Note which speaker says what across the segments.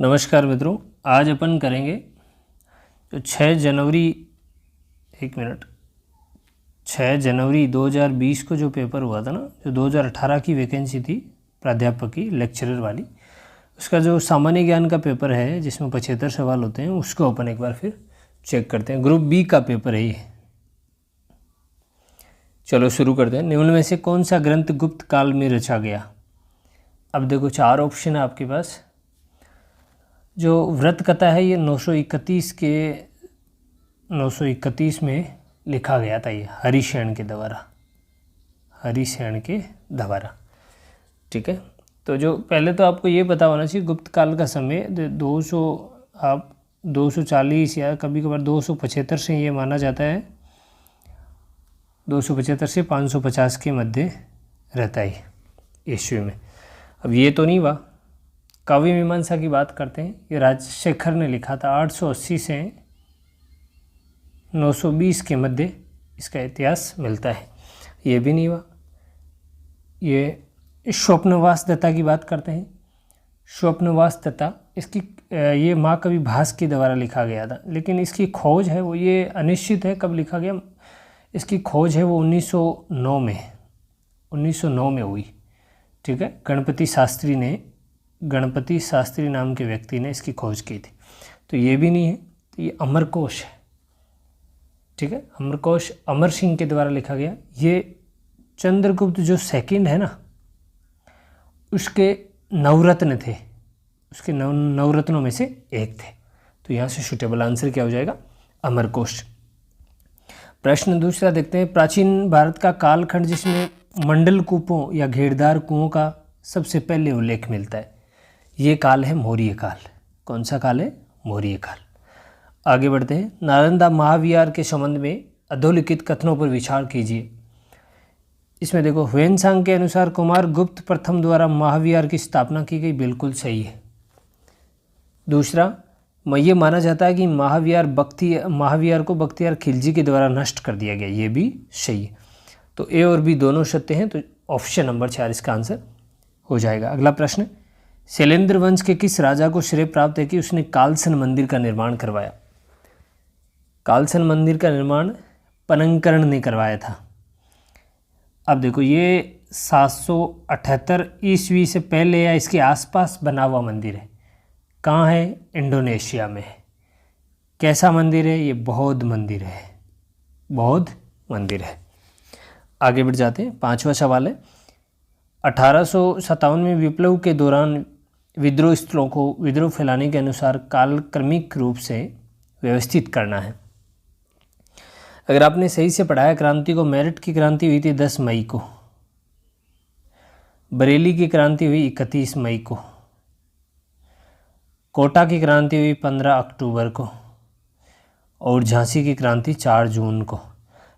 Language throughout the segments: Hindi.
Speaker 1: नमस्कार मित्रों, आज अपन करेंगे जो 6 जनवरी 2020 को जो पेपर हुआ था ना, जो 2018 की वैकेंसी थी प्राध्यापक की लेक्चरर वाली, उसका जो सामान्य ज्ञान का पेपर है जिसमें 75 सवाल होते हैं, उसको अपन एक बार फिर चेक करते हैं। ग्रुप बी का पेपर है ये। चलो शुरू करते हैं। निम्न में से कौन सा ग्रंथ गुप्त काल में रचा गया? अब देखो 4 ऑप्शन है आपके पास। जो व्रत कथा है ये 931 में लिखा गया था, ये हरिशयन के द्वारा। ठीक है, तो जो पहले तो आपको ये पता होना चाहिए गुप्त काल का समय 240 या कभी कभार 275 से ये माना जाता है, 275 से 550 के मध्य रहता है ईस्वी में। अब ये तो नहीं हुआ। काव्य मीमांसा की बात करते हैं, ये राजशेखर ने लिखा था 880 से 920 के मध्य इसका इतिहास मिलता है, ये भी नहीं हुआ। ये स्वप्नवास दत्ता की बात करते हैं। स्वप्नवास दत्ता इसकी ये महाकवि भास के द्वारा लिखा गया था, लेकिन इसकी खोज है वो ये अनिश्चित है कब लिखा गया। इसकी खोज है वो 1909 में हुई। ठीक है, गणपति शास्त्री नाम के व्यक्ति ने इसकी खोज की थी। तो ये भी नहीं है, तो ये अमरकोश है। ठीक है, अमरकोश अमर सिंह के द्वारा लिखा गया। ये चंद्रगुप्त जो सेकंड है ना, उसके नवरत्न थे, उसके नवरत्नों में से एक थे। तो यहाँ से सूटेबल आंसर क्या हो जाएगा? अमरकोश। प्रश्न दूसरा देखते हैं। प्राचीन भारत का कालखंड जिसमें मंडल कूपों या घेरदार कुओं का सबसे पहले उल्लेख मिलता है, ये काल है मौर्य काल। कौन सा काल है? मौर्य काल। आगे बढ़ते हैं। नालंदा महाविहार के संबंध में अधोलिखित कथनों पर विचार कीजिए। इसमें देखो, ह्वेनसांग के अनुसार कुमार गुप्त प्रथम द्वारा महाविहार की स्थापना की गई, बिल्कुल सही है। दूसरा, ये माना जाता है कि महाविहार को बख्तियार खिलजी के द्वारा नष्ट कर दिया गया, ये भी सही है। तो ए और बी दोनों सत्य हैं, तो ऑप्शन नंबर 4 इसका आंसर हो जाएगा। अगला प्रश्न, शैलेंद्र वंश के किस राजा को श्रेय प्राप्त है कि उसने कालसन मंदिर का निर्माण करवाया? कालसन मंदिर का निर्माण पनंकर्ण ने करवाया था। अब देखो, ये 778 ईस्वी से पहले या इसके आसपास बना हुआ मंदिर है। कहाँ है? इंडोनेशिया में है। कैसा मंदिर है? ये बौद्ध मंदिर है। बौद्ध मंदिर है। आगे बढ़ जाते हैं। 5वां सवाल है। 1857 में विप्लव के दौरान विद्रोह स्थलों को विद्रोह फैलाने के अनुसार कालक्रमिक रूप से व्यवस्थित करना है। अगर आपने सही से पढ़ाया क्रांति को, मेरठ की क्रांति हुई थी 10 मई को, बरेली की क्रांति हुई 31 मई को, कोटा की क्रांति हुई 15 अक्टूबर को, और झांसी की क्रांति 4 जून को।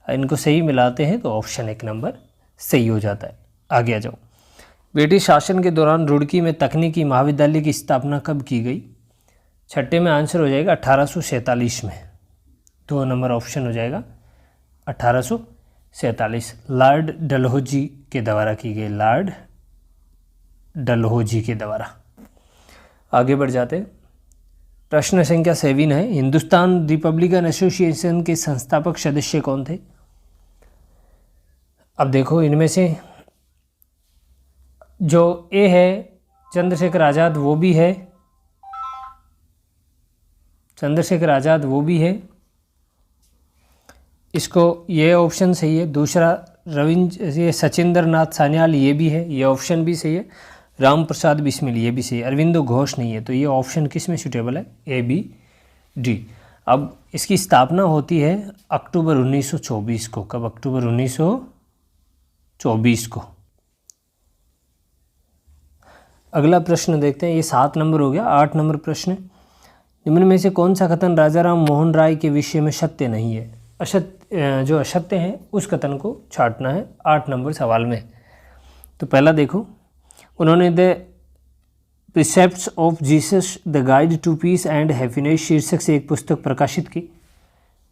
Speaker 1: इनको सही मिलाते हैं तो ऑप्शन 1 नंबर सही हो जाता है। आगे आ जाओ। ब्रिटिश शासन के दौरान रुड़की में तकनीकी महाविद्यालय की स्थापना कब की गई? छठे में आंसर हो जाएगा 1847 में। 2 नंबर ऑप्शन हो जाएगा 1847। लॉर्ड डलहौजी के द्वारा की गई, लॉर्ड डलहौजी के द्वारा। आगे बढ़ जाते हैं। प्रश्न संख्या 7 है। हिंदुस्तान रिपब्लिकन एसोसिएशन के संस्थापक सदस्य कौन थे? अब देखो, इनमें से जो ए है चंद्रशेखर आज़ाद, वो भी है। चंद्रशेखर आज़ाद वो भी है। इसको ये ऑप्शन सही है। दूसरा ये सचिंद्र नाथ सान्याल, ये भी है, ये ऑप्शन भी सही है। राम प्रसाद बिस्मिल, ये भी सही है। अरविंदो घोष नहीं है। तो ये ऑप्शन किस में सूटेबल है? ए, बी, डी। अब इसकी स्थापना होती है अक्टूबर 1924 को। कब? अक्टूबर 1924 को। अगला प्रश्न देखते हैं। ये 7 नंबर हो गया। 8 नंबर प्रश्न, निम्न में से कौन सा कथन राजा राम मोहन राय के विषय में सत्य नहीं है? जो असत्य है उस कथन को छांटना है 8 नंबर सवाल में। तो पहला देखो, उन्होंने the precepts of Jesus the guide to peace and happiness शीर्षक से एक पुस्तक प्रकाशित की,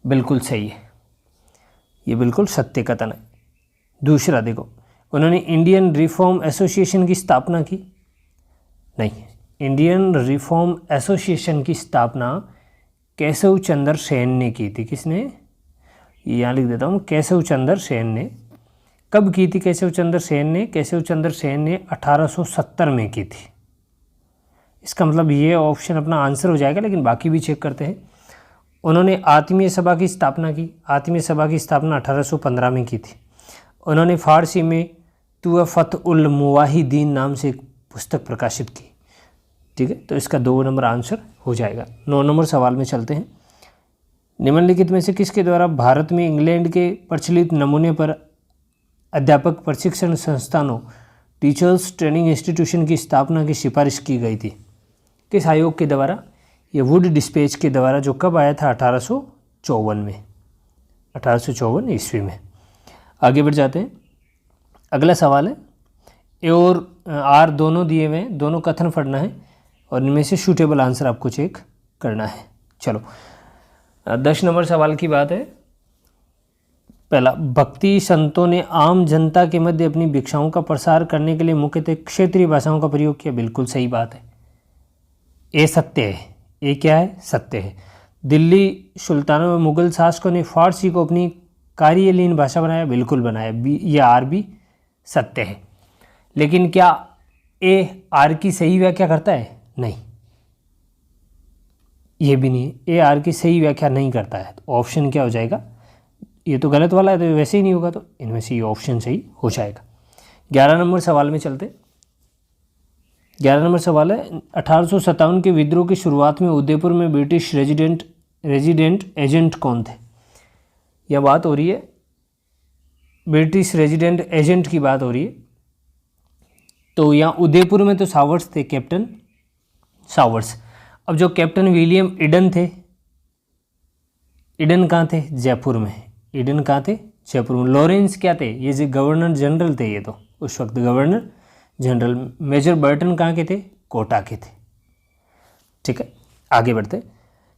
Speaker 1: बिल्कुल सही है, ये बिल्कुल सत्य कथन है। दूसरा देखो, उन्होंने इंडियन रिफॉर्म एसोसिएशन की स्थापना की, नहीं, इंडियन रिफॉर्म एसोसिएशन की स्थापना केशव चंद्र सेन ने की थी। किसने? यहाँ लिख देता हूँ, केशव चंद्र सेन ने। कब की थी केशव चंद्र सेन ने? केशव चंद्र सेन ने 1870 में की थी। इसका मतलब ये ऑप्शन अपना आंसर हो जाएगा, लेकिन बाकी भी चेक करते हैं। उन्होंने आत्मीय सभा की स्थापना की। आत्मीय सभा की स्थापना 1815 में की थी। उन्होंने फारसी में तुअफ़त उल मुवाहिदीन नाम से एक पुस्तक प्रकाशित की। ठीक है, तो इसका 2 नंबर आंसर हो जाएगा। 9 नंबर सवाल में चलते हैं। निम्नलिखित में से किसके द्वारा भारत में इंग्लैंड के प्रचलित नमूने पर अध्यापक प्रशिक्षण संस्थानों टीचर्स ट्रेनिंग इंस्टीट्यूशन की स्थापना की सिफारिश की गई थी? किस आयोग के द्वारा? ये वुड डिस्पैच के द्वारा, जो कब आया था? 1854 में, 1854 ईस्वी में। आगे बढ़ जाते हैं। अगला सवाल है, ए और आर दोनों दिए हुए हैं, दोनों कथन पढ़ना है और इनमें से सूटेबल आंसर आपको चेक करना है। चलो 10 नंबर सवाल की बात है। पहला, भक्ति संतों ने आम जनता के मध्य अपनी भिक्षाओं का प्रसार करने के लिए मुख्यतः क्षेत्रीय भाषाओं का प्रयोग किया। बिल्कुल सही बात है, ये सत्य है। ये क्या है? सत्य है। दिल्ली सुल्तानों में मुगल शासकों ने फारसी को अपनी कार्यलीन भाषा बनाया। बिल्कुल बनाया। बी या आर भी सत्य है। लेकिन क्या ए आर की सही व्याख्या करता है? नहीं, ये भी नहीं है। ए आर की सही व्याख्या नहीं करता है। तो ऑप्शन क्या हो जाएगा? ये तो गलत वाला है, तो वैसे ही नहीं होगा, तो इनमें से ये ऑप्शन सही हो जाएगा। 11 नंबर सवाल में चलते। 11 नंबर सवाल है, 1857 के विद्रोह की शुरुआत में उदयपुर में ब्रिटिश रेजिडेंट एजेंट कौन थे? यह बात हो रही है, ब्रिटिश रेजिडेंट एजेंट की बात हो रही है। तो यहाँ उदयपुर में तो सावर्स थे, कैप्टन सावर्स। अब जो कैप्टन विलियम ईडन थे, ईडन कहाँ थे? जयपुर में। ईडन कहाँ थे? जयपुर में। लॉरेंस क्या थे? ये जो गवर्नर जनरल थे, ये तो उस वक्त गवर्नर जनरल। मेजर बर्टन कहाँ के थे? कोटा के थे। ठीक है, आगे बढ़ते।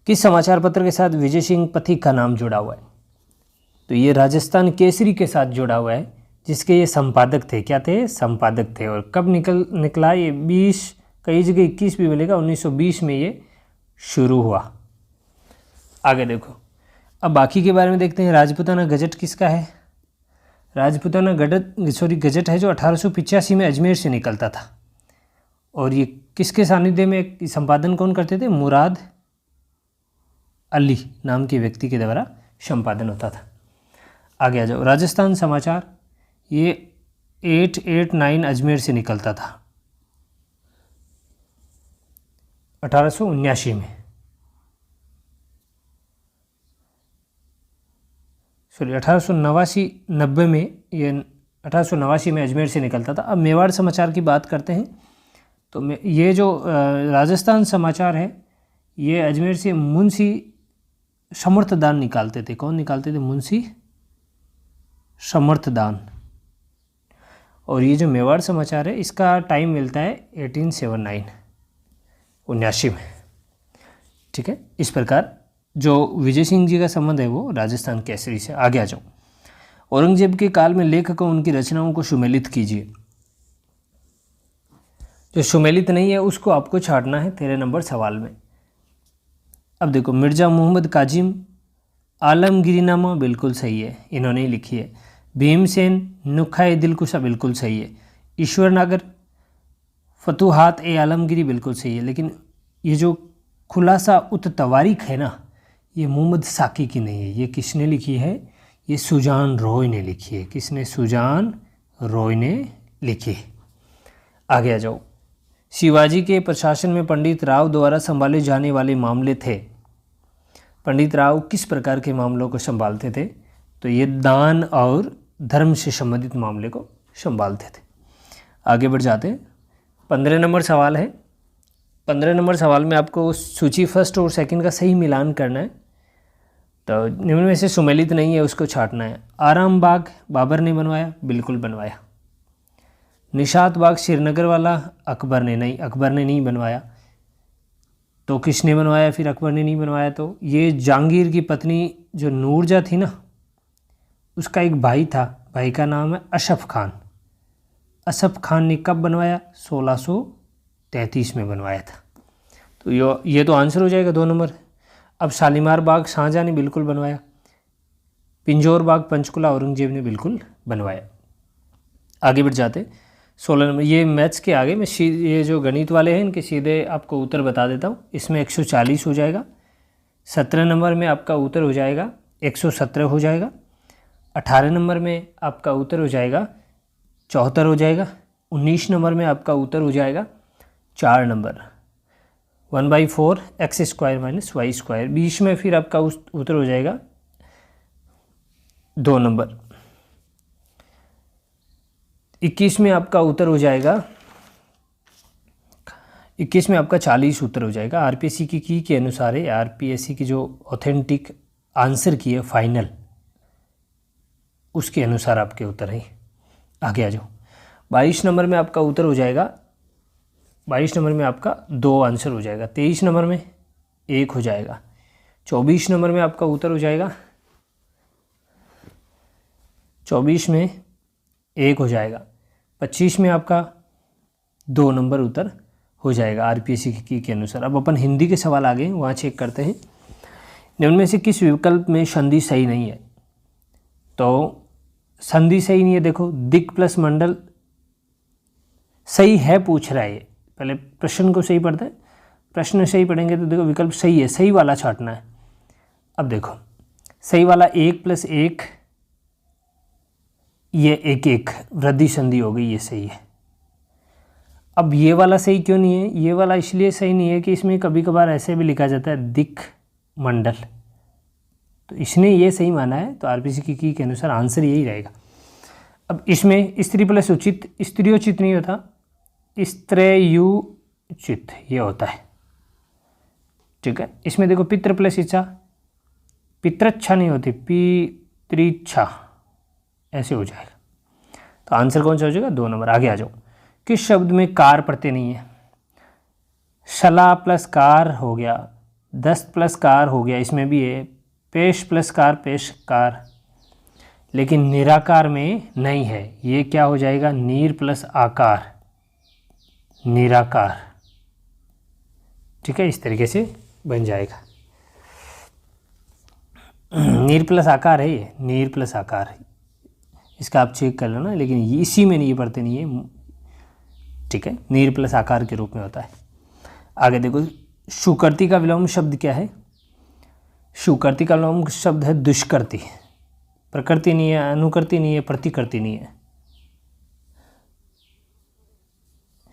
Speaker 1: किस समाचार पत्र के साथ विजय सिंह पथिक का नाम जुड़ा हुआ है? तो ये राजस्थान केसरी के साथ जुड़ा हुआ है, जिसके ये संपादक थे। क्या थे? संपादक थे। और कब निकला ये? 20, कई जगह 21 भी मिलेगा, 1920 में ये शुरू हुआ। आगे देखो, अब बाकी के बारे में देखते हैं। राजपूताना गजट किसका है? राजपूताना गजट है जो 1885 में अजमेर से निकलता था। और ये किसके सानिध्य में संपादन कौन करते थे? मुराद अली नाम के व्यक्ति के द्वारा संपादन होता था। आगे आ जाओ। राजस्थान समाचार, ये 889 अजमेर से निकलता था 1879 में। सॉरी 1889 में, ये 1889 में अजमेर से निकलता था। अब मेवाड़ समाचार की बात करते हैं। तो ये जो राजस्थान समाचार है, ये अजमेर से मुंशी समर्थदान निकालते थे। कौन निकालते थे? मुंशी समर्थदान। और ये जो मेवाड़ समाचार है, इसका टाइम मिलता है 1879, 79 में। ठीक है, इस प्रकार जो विजय सिंह जी का संबंध है वो राजस्थान केसरी से। आगे आ जाओ। औरंगजेब के काल में लेखकों उनकी रचनाओं को सुमेलित कीजिए। जो सुमेलित नहीं है उसको आपको छांटना है 13 नंबर सवाल में। अब देखो, मिर्ज़ा मोहम्मद काजिम आलमगीरीनामा बिल्कुल सही है, इन्होंने ही लिखी है। भीमसेन नुक्खा-ए दिलकुशा बिल्कुल सही है। ईश्वर नागर फतूहात ए आलमगीरी बिल्कुल सही है। लेकिन ये जो खुलासा उत तवारीख है ना, ये मोहम्मद साकी की नहीं है। ये किसने लिखी है? ये सुजान रॉय ने लिखी है। किसने? सुजान रॉय ने लिखी है। आगे आ जाओ। शिवाजी के प्रशासन में पंडित राव द्वारा संभाले जाने वाले मामले थे। पंडित राव किस प्रकार के मामलों को संभालते थे? तो ये दान और धर्म से संबंधित मामले को संभालते थे। आगे बढ़ जाते हैं। 15 नंबर सवाल है। 15 नंबर सवाल में आपको सूची फर्स्ट और सेकंड का सही मिलान करना है। तो निम्न में से सुमेलित नहीं है, उसको छांटना है। आराम बाग बाबर ने बनवाया? बिल्कुल बनवाया। निशात बाग श्रीनगर वाला अकबर ने नहीं बनवाया। तो किसने बनवाया फिर? अकबर ने नहीं बनवाया। तो ये जहांगीर की पत्नी जो नूरजहाँ थी ना, उसका एक भाई था, भाई का नाम है अशफ खान। अशफ खान ने कब बनवाया? 1933 में बनवाया था। तो ये तो आंसर हो जाएगा 2 नंबर। अब शालीमार बाग शाहजहाँ ने बिल्कुल बनवाया, पिंजौर बाग पंचकुला औरंगजेब ने बिल्कुल बनवाया। आगे बढ़ जाते 16 नंबर। ये मैथ्स के आगे मैं ये जो गणित वाले हैं इनके सीधे आपको उत्तर बता देता हूँ। इसमें 140 हो जाएगा। 17 नंबर में आपका उत्तर हो जाएगा 117 हो जाएगा। 18 नंबर में आपका उत्तर हो जाएगा 74 हो जाएगा। 19 नंबर में आपका उत्तर हो जाएगा 4 नंबर 1/4 x² - y²। 20 में फिर आपका उत्तर हो जाएगा 2 नंबर। 21 में आपका उत्तर हो जाएगा 21 में आपका 40 उत्तर हो जाएगा। आरपीएससी की के अनुसार है, आरपीएससी की जो ऑथेंटिक आंसर की है फाइनल, उसके अनुसार आपके उत्तर है। आगे आ जाओ। 22 नंबर में आपका उत्तर हो जाएगा 22 नंबर में आपका 2 आंसर हो जाएगा। 23 नंबर में 1 हो जाएगा। 24 नंबर में आपका उत्तर हो जाएगा 24 में 1 हो जाएगा। 25 में आपका 2 नंबर उत्तर हो जाएगा आरपीएससी की के अनुसार। अब अपन हिंदी के सवाल आ गए, वहाँ चेक करते हैं। निम्न में से किस विकल्प में संधि सही नहीं है? तो संधि सही नहीं है, देखो दिक् प्लस मंडल सही है पूछ रहा है। पहले प्रश्न को सही पढ़ते हैं, प्रश्न सही पढ़ेंगे तो देखो विकल्प सही है, सही वाला छांटना है। अब देखो सही वाला 1 + 1, ये 1 वृद्धि संधि हो गई, ये सही है। अब ये वाला सही क्यों नहीं है? ये वाला इसलिए सही नहीं है कि इसमें कभी कभार ऐसे भी लिखा जाता है दिक् मंडल, तो इसने ये सही माना है, तो आरपीएससी की के अनुसार आंसर यही रहेगा। अब इसमें स्त्री प्लस उचित, स्त्रियोचित नहीं होता, स्त्रेयुचित ये होता है, ठीक है। इसमें देखो पितृ प्लस इच्छा, पितृच्छा नहीं होती, पितृच्छा ऐसे हो जाएगा। तो आंसर कौन सा हो जाएगा? 2 नंबर। आगे आ जाओ। किस शब्द में कार प्रत्यय नहीं है? शला प्लस कार हो गया, दस्त प्लस कार हो गया, इसमें भी है। पेश प्लस कार पेशकार, लेकिन निराकार में नहीं है। ये क्या हो जाएगा? नीर प्लस आकार, निराकार, ठीक है। इस तरीके से बन जाएगा। नीर प्लस आकार है ये, नीर प्लस आकार है, इसका आप चेक कर लो ना, लेकिन इसी में नहीं, ये पढ़ते नहीं है, ठीक है। नीर प्लस आकार के रूप में होता है। आगे देखो सुकृति का विलोम शब्द क्या है? सुकृति का विलोम शब्द है दुष्कृति। प्रकृति नहीं है, अनुकृति नहीं है, प्रतिकृति नहीं है।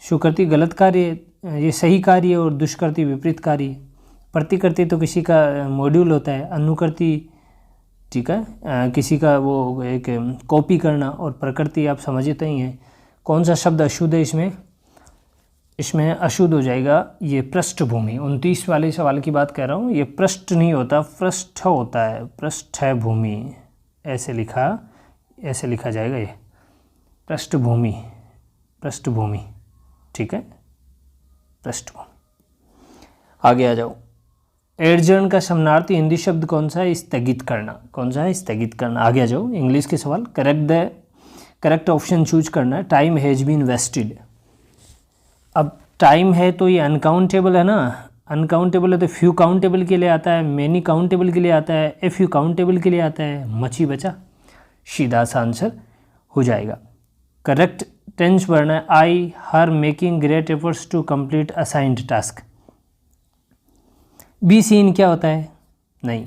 Speaker 1: सुकृति गलत कार्य है, ये सही कार्य है, और दुष्कृति विपरीत कार्य है। प्रतिकृति तो किसी का मॉड्यूल होता है, अनुकृति ठीक है किसी का वो एक कॉपी करना, और प्रकृति आप समझते ही हैं। कौन सा शब्द अशुद्ध है इसमें? इसमें अशुद्ध हो जाएगा ये पृष्ठभूमि। 29 वाले सवाल की बात कर रहा हूँ। ये पृष्ठ नहीं होता, पृष्ठ होता है, पृष्ठ है भूमि, ऐसे लिखा जाएगा ये पृष्ठभूमि, पृष्ठभूमि, ठीक है, पृष्ठभूमि। आगे आ जाओ। एडजर्न का समानार्थी हिंदी शब्द कौन सा है? स्थगित करना। कौन सा है? स्थगित करना। आगे आ जाओ। इंग्लिश के सवाल। करेक्ट ऑप्शन चूज करना है। Time has been wasted. अब टाइम है तो ये अनकाउंटेबल है ना, अनकाउंटेबल है तो फ्यू काउंटेबल के लिए आता है, मैनी काउंटेबल के लिए आता है, ए फ्यू काउंटेबल के लिए आता है, मची बचा, सीधा सा आंसर हो जाएगा। करेक्ट टेंस पढ़ना है। I her making great efforts to complete assigned task. Be seen क्या होता है? नहीं,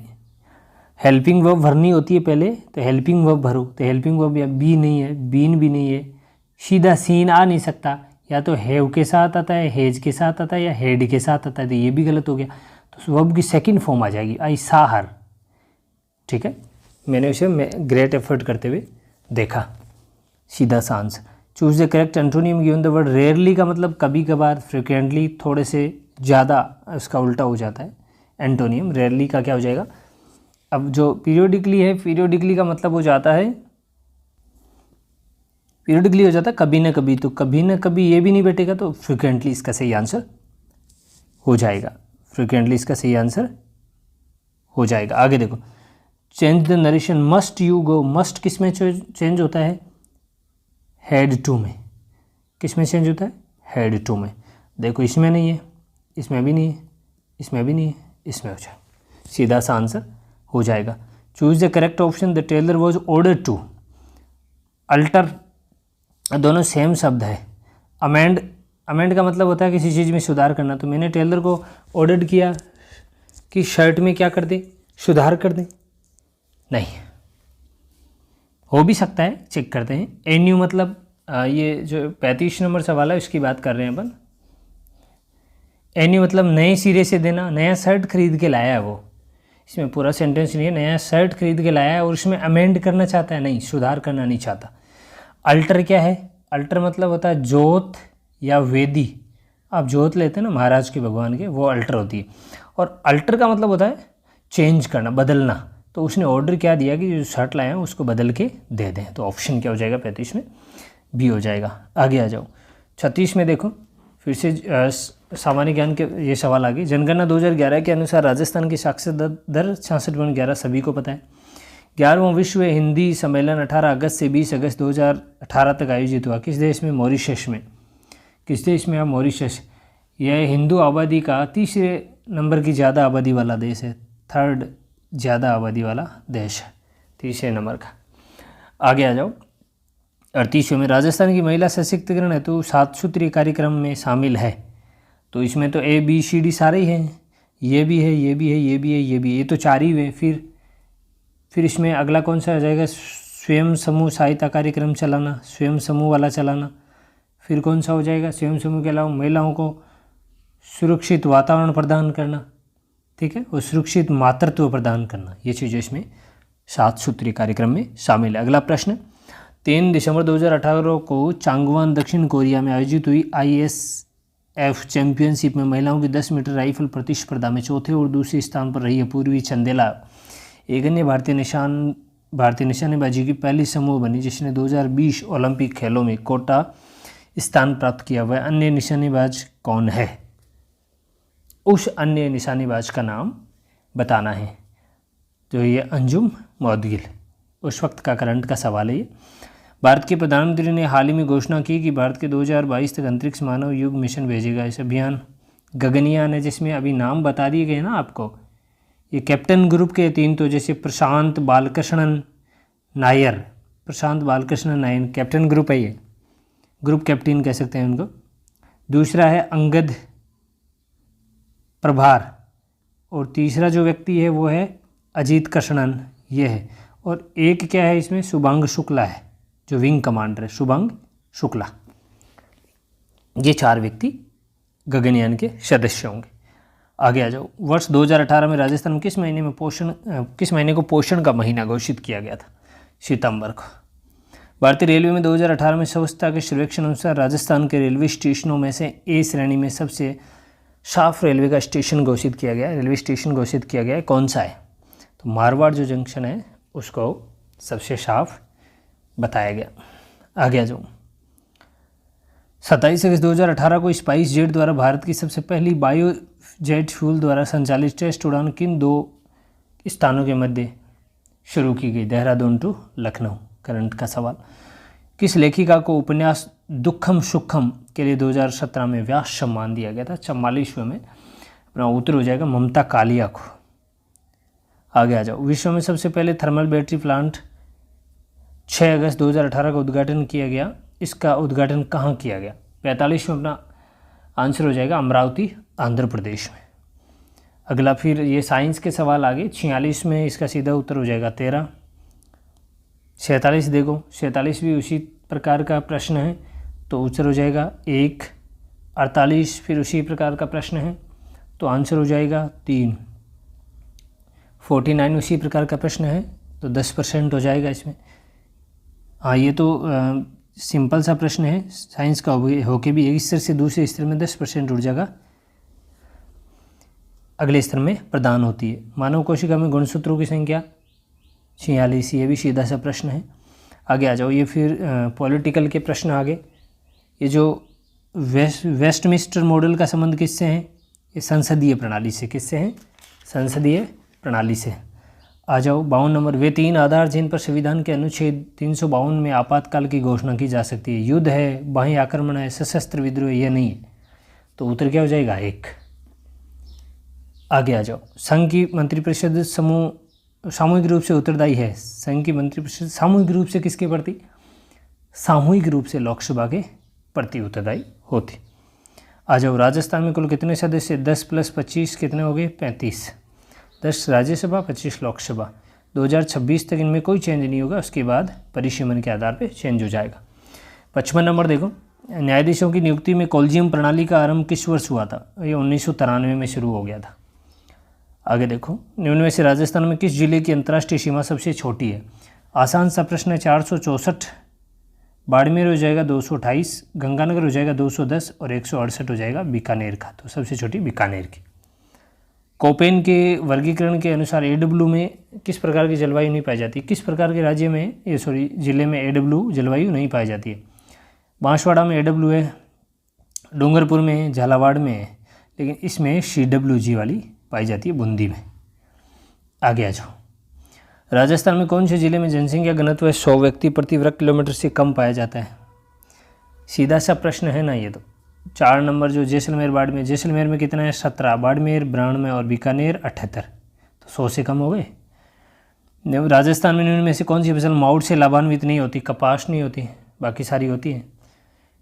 Speaker 1: हेल्पिंग वर्ब भरनी होती है पहले, तो हेल्पिंग वर्ब भरो, तो हेल्पिंग वर्ब या बी नहीं है, बीन भी नहीं है, सीधा सीन आ नहीं सकता, या तो हैव के साथ आता है, हेज के साथ आता है, या हेड के साथ आता है, तो ये भी गलत हो गया। तो वर्ब की सेकंड फॉर्म आ जाएगी आई सा हर, ठीक है। मैंने उसे ग्रेट एफर्ट करते हुए देखा, सीधा सा answer. Choose the correct antonym given the word rarely का मतलब कभी कभार, फ्रिक्वेंटली थोड़े से ज़्यादा, उसका उल्टा हो जाता है एंटोनियम। रेयरली का क्या हो जाएगा? अब जो पीरियोडिकली है, पीरियोडिकली का मतलब हो जाता है, पीरियोडिकली हो जाता है कभी ना कभी, तो कभी ना कभी ये भी नहीं बैठेगा, तो फ्रिक्वेंटली इसका सही आंसर हो जाएगा। फ्रिक्वेंटली इसका सही आंसर हो जाएगा। आगे देखो। Change the narration. Must you go. Must किस में चेंज होता है? हेड टू में। किस में चेंज होता है? हेड टू में। देखो इसमें नहीं है, इसमें भी नहीं है, इसमें भी नहीं है, इसमें हो जाए, सीधा सा आंसर हो जाएगा। Choose the correct option. The tailor was ordered to. Alter दोनों सेम शब्द है। अमेंड, अमेंड का मतलब होता है किसी चीज़ में सुधार करना। तो मैंने टेलर को ऑर्डर किया कि शर्ट में क्या कर दे, सुधार कर दे, नहीं, हो भी सकता है, चेक करते हैं। एन्यू मतलब ये जो 35 नंबर सवाल है उसकी बात कर रहे हैं अपन। एन्यू मतलब नए सिरे से देना, नया शर्ट खरीद के लाया है वो, इसमें पूरा सेंटेंस नहीं है, नया शर्ट खरीद के लाया है और उसमें अमेंड करना चाहता है, नहीं, सुधार करना नहीं चाहता। अल्टर क्या है? अल्टर मतलब होता है जोत या वेदी। आप जोत लेते हैं ना महाराज के, भगवान के, वो अल्टर होती है। और अल्टर का मतलब होता है चेंज करना, बदलना। तो उसने ऑर्डर क्या दिया कि जो शर्ट लाए हैं उसको बदल के दे दें। तो ऑप्शन क्या हो जाएगा 35 में? बी हो जाएगा। आगे आ जाओ 36 में देखो, फिर से सामान्य ज्ञान के ये सवाल आ गए। जनगणना 2011 के अनुसार राजस्थान की साक्षरता दर 66.11 सभी को पता है। 11वां विश्व हिंदी सम्मेलन 18 अगस्त से 20 अगस्त 2018 तक आयोजित हुआ। किस देश में? मॉरिशस में। किस देश में? मॉरिशस। यह हिंदू आबादी का तीसरे नंबर की ज़्यादा आबादी वाला देश है, थर्ड ज़्यादा आबादी वाला देश है, तीसरे नंबर का। आगे आ जाओ 38वें में, राजस्थान की महिला सशक्तिकरण हेतु 7 सूत्रीय कार्यक्रम में शामिल है। तो इसमें तो ए बी सी डी सारे ही हैं, ये भी है, ये भी है, ये भी है, ये भी है, ये तो 4 ही हुए। फिर इसमें अगला कौन सा आ जाएगा? स्वयं समूह सहायता कार्यक्रम चलाना, स्वयं समूह वाला चलाना। फिर कौन सा हो जाएगा? स्वयं समूह के अलावा महिलाओं को सुरक्षित वातावरण प्रदान करना, ठीक है, और सुरक्षित मातृत्व प्रदान करना, ये चीज़ें इसमें 7 सूत्रीय कार्यक्रम में शामिल है। अगला प्रश्न, 3 दिसंबर 2018 को चांगवान दक्षिण कोरिया में आयोजित हुई ISF चैंपियनशिप में महिलाओं की 10 मीटर राइफल प्रतिस्पर्धा में चौथे और दूसरे स्थान पर रही है पूर्वी चंदेला। एक अन्य भारतीय निशानेबाजी की पहली समूह बनी जिसने 2020 ओलंपिक खेलों में कोटा स्थान प्राप्त किया। वह अन्य निशानेबाज कौन है? उस अन्य निशानेबाज का नाम बताना है। तो ये अंजुम मौदगिल, उस वक्त का करंट का सवाल है ये। भारत के प्रधानमंत्री ने हाल ही में घोषणा की कि भारत के 2022 तक अंतरिक्ष मानव युग मिशन भेजेगा। इस अभियान गगनयान है, जिसमें अभी नाम बता दिए गए ना आपको। ये कैप्टन ग्रुप के 3, तो जैसे प्रशांत बालकृष्णन नायर, प्रशांत बालकृष्णन नायर कैप्टन ग्रुप है, ये ग्रुप कैप्टन कह सकते हैं उनको। दूसरा है अंगद प्रभार, और तीसरा जो व्यक्ति है वो है अजीत कृष्णन, ये है। और एक क्या है इसमें? शुभांग शुक्ला है, जो विंग कमांडर है, शुभांग शुक्ला। ये 4 व्यक्ति गगनयान के सदस्य होंगे। आगे आ जाओ, वर्ष 2018 में राजस्थान में किस महीने को पोषण का महीना घोषित किया गया था? सितंबर को। भारतीय रेलवे में 2018 में स्वच्छता के सर्वेक्षण अनुसार राजस्थान के रेलवे स्टेशनों में से ए श्रेणी में सबसे साफ रेलवे का स्टेशन घोषित किया गया है। रेलवे स्टेशन घोषित किया गया है, कौन सा है? तो मारवाड़ जो जंक्शन है उसको सबसे साफ बताया गया। आगे आ जाऊँ, 27 अगस्त 2018 को स्पाइस जेट द्वारा भारत की सबसे पहली बायो जेट फ्यूल द्वारा संचालित टेस्ट उड़ान किन 2 स्थानों के मध्य शुरू की गई? देहरादून टू लखनऊ, करंट का सवाल। किस लेखिका को उपन्यास दुखम सुखम के लिए 2017 में व्यास सम्मान दिया गया था? 44वें में अपना उत्तर हो जाएगा ममता कालिया को। आगे आ जाओ, विश्व में सबसे पहले थर्मल बैटरी प्लांट 6 अगस्त 2018 का उद्घाटन किया गया। इसका उद्घाटन कहाँ किया गया? 45 में अपना आंसर हो जाएगा अमरावती, आंध्र प्रदेश में। अगला फिर ये साइंस के सवाल आगे। 46 में इसका सीधा उत्तर हो जाएगा 13। 46 देखो, 46 भी उसी प्रकार का प्रश्न है, तो उत्तर हो जाएगा 1। 48 फिर उसी प्रकार का प्रश्न है, तो आंसर हो जाएगा 3। 49 उसी प्रकार का प्रश्न है, तो 10% हो जाएगा इसमें। हाँ, ये तो सिंपल सा प्रश्न है, साइंस का होके भी एक स्तर से दूसरे स्तर में 10% ऊर्जा अगले स्तर में प्रदान होती है। मानव कोशिका में गुणसूत्रों की संख्या 46, ये भी सीधा सा प्रश्न है। आगे आ जाओ, ये फिर पॉलिटिकल के प्रश्न आगे। ये जो वेस्टमिंस्टर मॉडल का संबंध किससे है? ये संसदीय प्रणाली से। किससे है? संसदीय प्रणाली से। आ जाओ 52 नंबर, वे 3 आधार जिन पर संविधान के अनुच्छेद 352 में आपातकाल की घोषणा की जा सकती है। युद्ध है, बाह्य आक्रमण है, सशस्त्र विद्रोह, यह नहीं है। तो उत्तर क्या हो जाएगा 1। आगे आ जाओ। संघ की मंत्रिपरिषद सामूहिक रूप से उत्तरदायी है। संघ की मंत्रिपरिषद सामूहिक रूप से किसके प्रति? सामूहिक रूप से लोकसभा के प्रति उत्तरदायी होती। आ जाओ। राजस्थान में कुल कितने सदस्य? 10 + 25 कितने हो गए? 35। 10 राज्यसभा, 25 लोकसभा। 2026 तक इनमें कोई चेंज नहीं होगा, उसके बाद परिसीमन के आधार पर चेंज हो जाएगा। 55 नंबर देखो। न्यायाधीशों की नियुक्ति में कॉलेजियम प्रणाली का आरंभ किस वर्ष हुआ था? ये 1993 में शुरू हो गया था। आगे देखो। निम्न में से राजस्थान में किस जिले की अंतर्राष्ट्रीय सीमा सबसे छोटी है? आसान सा प्रश्न है। 464। बाड़मेर हो जाएगा 228, गंगानगर हो जाएगा 210 और 168 हो जाएगा बीकानेर का। तो सबसे छोटी बीकानेर की। कोपेन के वर्गीकरण के अनुसार AW में किस प्रकार की जलवायु नहीं पाई जाती? किस प्रकार के राज्य में जिले में AW जलवायु नहीं पाई जाती है? बांसवाड़ा में AW है, डूंगरपुर में है, झालावाड़ में है, लेकिन इसमें CWG वाली पाई जाती है, बूंदी में। आगे आ जाओ। राजस्थान में कौन से जिले में जनसंख्या घनत्व 100 व्यक्ति प्रति वर्ग किलोमीटर से कम पाया जाता है? सीधा सा प्रश्न है ना ये तो। 4 नंबर जो जैसलमेर बाड़मेर, जैसलमेर में कितना है? 17, बाड़मेर 92 और बीकानेर 78, तो 100 से कम हो गए। राजस्थान में निम्न में से कौन सी फसल माउट से लाभान्वित नहीं होती? कपास नहीं होती, बाकी सारी होती है।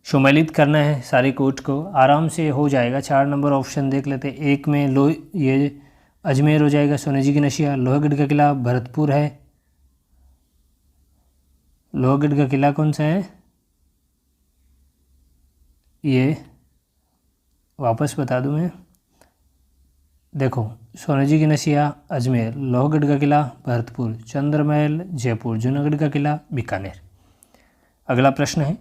Speaker 1: सम्मिलित करना है सारे कोट को, आराम से हो जाएगा। 4 नंबर ऑप्शन देख लेते हैं। एक में ये अजमेर हो जाएगा, सोने जी की नशिया। लोहगढ़ का किला भरतपुर है। लोहगढ़ का किला कौन सा है? ये वापस बता दूं मैं। देखो, सोने जी की नशिया अजमेर, लोहगढ़ का किला भरतपुर, चंद्रमहल जयपुर, जूनागढ़ का किला बीकानेर। अगला प्रश्न है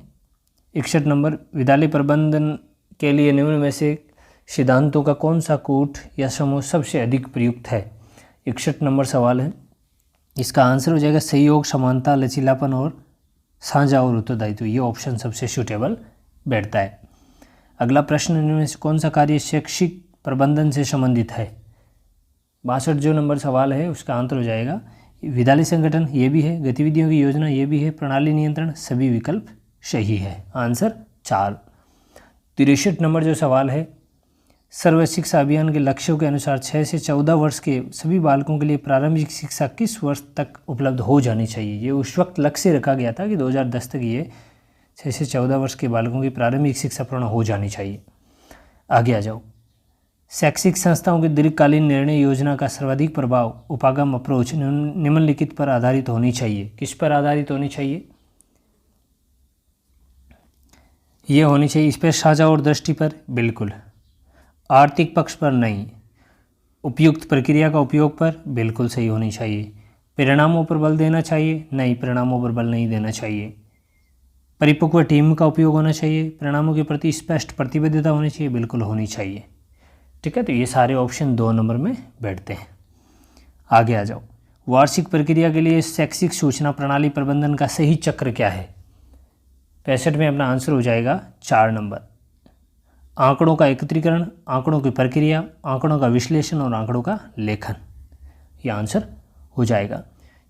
Speaker 1: 61 नंबर। विद्यालय प्रबंधन के लिए निम्न में से सिद्धांतों का कौन सा कूट या समूह सबसे अधिक प्रयुक्त है? 61 नंबर सवाल है। इसका आंसर हो जाएगा सहयोग, समानता, लचीलापन और साझा और उत्तरदायित्व। ये ऑप्शन सबसे सूटेबल बैठता है। अगला प्रश्न निम्न में से कौन सा कार्य शैक्षिक प्रबंधन से संबंधित है? 62 जो नंबर सवाल है उसका आंसर हो जाएगा विद्यालय संगठन, ये भी है, गतिविधियों की योजना, ये भी है, प्रणाली नियंत्रण, सभी विकल्प सही है। आंसर 4। 63 नंबर जो सवाल है, सर्व शिक्षा अभियान के लक्ष्यों के अनुसार 6 से 14 वर्ष के सभी बालकों के लिए प्रारंभिक शिक्षा किस वर्ष तक उपलब्ध हो जानी चाहिए? ये उस वक्त लक्ष्य रखा गया था कि 2010 तक ये 6 से 14 वर्ष के बालकों की प्रारंभिक शिक्षा पूर्ण हो जानी चाहिए। आगे आ जाओ। शैक्षिक संस्थाओं की दीर्घकालीन निर्णय योजना का सर्वाधिक प्रभाव उपागम अप्रोच निम्नलिखित पर आधारित होनी चाहिए। किस पर आधारित होनी चाहिए? ये होनी चाहिए इस पर साझा और दृष्टि पर, बिल्कुल। आर्थिक पक्ष पर नहीं। उपयुक्त प्रक्रिया का उपयोग पर, बिल्कुल सही होनी चाहिए। परिणामों पर बल देना चाहिए, नहीं, परिणामों पर बल नहीं देना चाहिए। परिपक्व टीम का उपयोग होना चाहिए, परिणामों के प्रति स्पष्ट प्रतिबद्धता होनी चाहिए, बिल्कुल होनी चाहिए। ठीक है, तो ये सारे ऑप्शन 2 नंबर में बैठते हैं। आगे आ जाओ। वार्षिक प्रक्रिया के लिए शैक्षिक सूचना प्रणाली प्रबंधन का सही चक्र क्या है? 65 में अपना आंसर हो जाएगा 4 नंबर। आंकड़ों का एकत्रीकरण, आंकड़ों की प्रक्रिया, आंकड़ों का विश्लेषण और आंकड़ों का लेखन, यह आंसर हो जाएगा।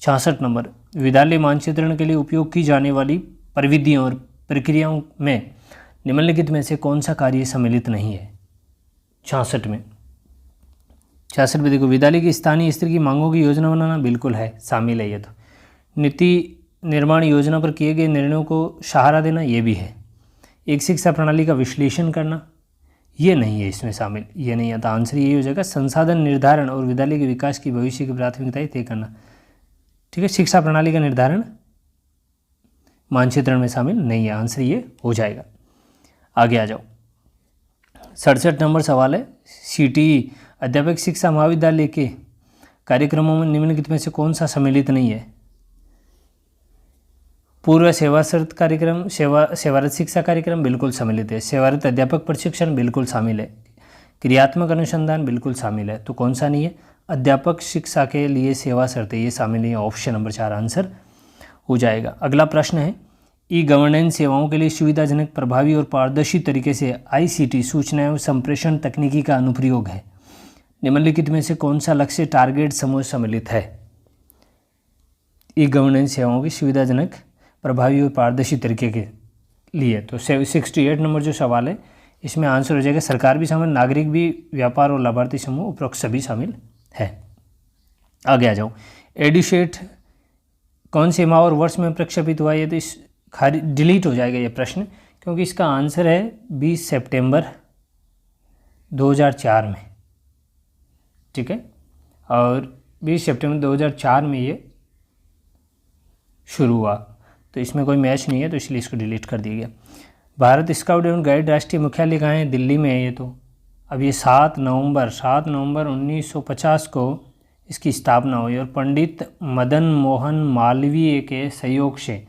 Speaker 1: 66 नंबर। विद्यालय मानचित्रण के लिए उपयोग की जाने वाली प्रविधियों और प्रक्रियाओं में निम्नलिखित में से कौन सा कार्य सम्मिलित नहीं है? 66 में 66 में देखो, विद्यालय की स्थानीय स्तर की मांगों की योजना बनाना, बिल्कुल है, शामिल है ये तो। नीति निर्माण योजना पर किए गए निर्णयों को सहारा देना, ये भी है। एक शिक्षा प्रणाली का विश्लेषण करना, ये नहीं है इसमें शामिल, ये नहीं आता। आंसर यही हो जाएगा संसाधन निर्धारण और विद्यालय के विकास की भविष्य की प्राथमिकताएं तय करना। ठीक है, शिक्षा प्रणाली का निर्धारण मानचित्रण में शामिल नहीं है, आंसर ये हो जाएगा। आगे आ जाओ। 67 नंबर सवाल है, CTE अध्यापक शिक्षा महाविद्यालय के कार्यक्रमों में निम्नलिखित में से कौन सा सम्मिलित नहीं है? पूर्व सेवारत कार्यक्रम, सेवारत शिक्षा कार्यक्रम, बिल्कुल सम्मिलित है। सेवारत अध्यापक प्रशिक्षण, बिल्कुल शामिल है। क्रियात्मक अनुसंधान, बिल्कुल शामिल है। तो कौन सा नहीं है? अध्यापक शिक्षा के लिए सेवा शर्तें, ये शामिल नहीं है। ऑप्शन नंबर 4 आंसर हो जाएगा। अगला प्रश्न है, ई गवर्नेंस सेवाओं के लिए सुविधाजनक, प्रभावी और पारदर्शी तरीके से ICT सूचना एवं संप्रेषण तकनीकी का अनुप्रयोग है। निम्नलिखित में से कौन सा लक्ष्य टारगेट समूह सम्मिलित है? ई गवर्नेंस सेवाओं की सुविधाजनक, प्रभावी और पारदर्शी तरीके के लिए। तो 68 नंबर जो सवाल है, इसमें आंसर हो जाएगा सरकार भी शामिल, नागरिक भी, व्यापार और लाभार्थी समूह, उपरोक्त सभी शामिल है। आगे आ जाओ। एडिशेट कौन से माह और वर्ष में प्रक्षेपित हुआ? ये तो इस खाली डिलीट हो जाएगा ये प्रश्न, क्योंकि इसका आंसर है 20 सितंबर 2004 में। ठीक है, और 20 सितंबर 2004 में ये शुरू हुआ, तो इसमें कोई मैच नहीं है, तो इसलिए इसको डिलीट कर दिया गया। भारत स्काउट एवं गाइड राष्ट्रीय मुख्यालय कहाँ है? दिल्ली में है ये। तो अब ये 7 नवंबर 1950 को इसकी स्थापना हुई और पंडित मदन मोहन मालवीय के सहयोग से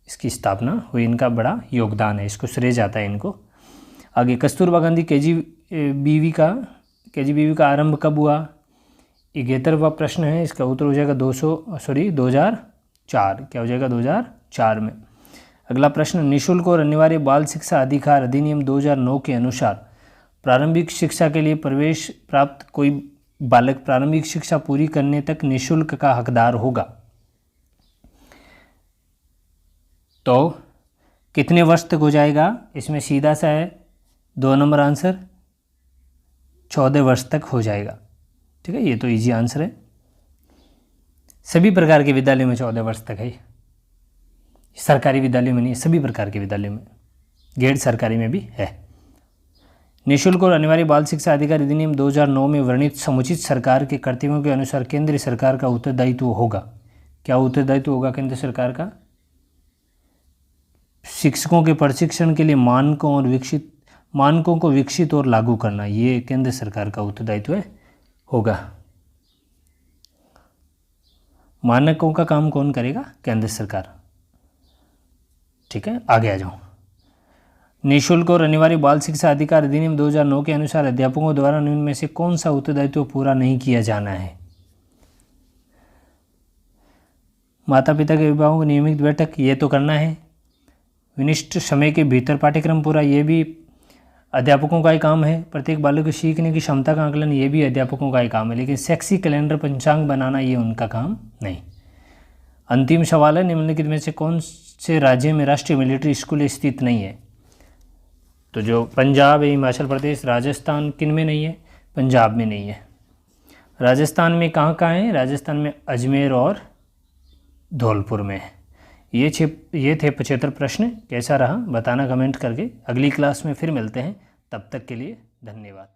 Speaker 1: इसकी स्थापना हुई। इनका बड़ा योगदान है, इसको श्रेय जाता है इनको। आगे, कस्तूरबा गांधी केजीबीवी का आरंभ कब हुआ? 71वां प्रश्न है, इसका उत्तर हो जाएगा 2004। क्या हो जाएगा? 2004 में। अगला प्रश्न, निःशुल्क और अनिवार्य बाल शिक्षा अधिकार अधिनियम 2009 के अनुसार प्रारंभिक शिक्षा के लिए प्रवेश प्राप्त कोई बालक प्रारंभिक शिक्षा पूरी करने तक निःशुल्क का हकदार होगा। तो कितने वर्ष तक हो जाएगा? इसमें सीधा सा है 2 नंबर आंसर, 14 वर्ष तक हो जाएगा। ठीक है, ये तो इजी आंसर है। सभी प्रकार के विद्यालयों में 14 वर्ष तक है, सरकारी विद्यालयों में नहीं, सभी प्रकार के विद्यालयों में, गैर सरकारी में भी है। निःशुल्क और अनिवार्य बाल शिक्षा अधिकार अधिनियम 2009 में वर्णित समुचित सरकार के कर्तव्यों के अनुसार केंद्र सरकार का उत्तरदायित्व होगा। क्या उत्तरदायित्व होगा केंद्र सरकार का? शिक्षकों के प्रशिक्षण के लिए मानकों को विकसित और लागू करना, ये केंद्र सरकार का उत्तरदायित्व होगा। मानकों का काम कौन करेगा? केंद्र सरकार। ठीक है, आगे आ जाओ। निःशुल्क और अनिवार्य बाल शिक्षा अधिकार अधिनियम 2009 के अनुसार अध्यापकों द्वारा निम्न में से कौन सा उत्तरदायित्व पूरा नहीं किया जाना है? माता पिता के अभिभावकों की नियमित बैठक, ये तो करना है। विनिष्ट समय के भीतर पाठ्यक्रम पूरा, ये भी अध्यापकों का ही काम है। प्रत्येक बालक को सीखने की क्षमता का आकलन, ये भी अध्यापकों का ही काम है। लेकिन शैक्षिक कैलेंडर पंचांग बनाना, ये उनका काम नहीं। अंतिम सवाल है, निम्नलिखित में से कौन से राज्य में राष्ट्रीय मिलिट्री स्कूल स्थित नहीं है? तो जो पंजाब है, हिमाचल प्रदेश, राजस्थान, किन में नहीं है? पंजाब में नहीं है। राजस्थान में कहाँ है? राजस्थान में अजमेर और धौलपुर में है। ये थे 75 प्रश्न। कैसा रहा बताना कमेंट करके। अगली क्लास में फिर मिलते हैं, तब तक के लिए धन्यवाद।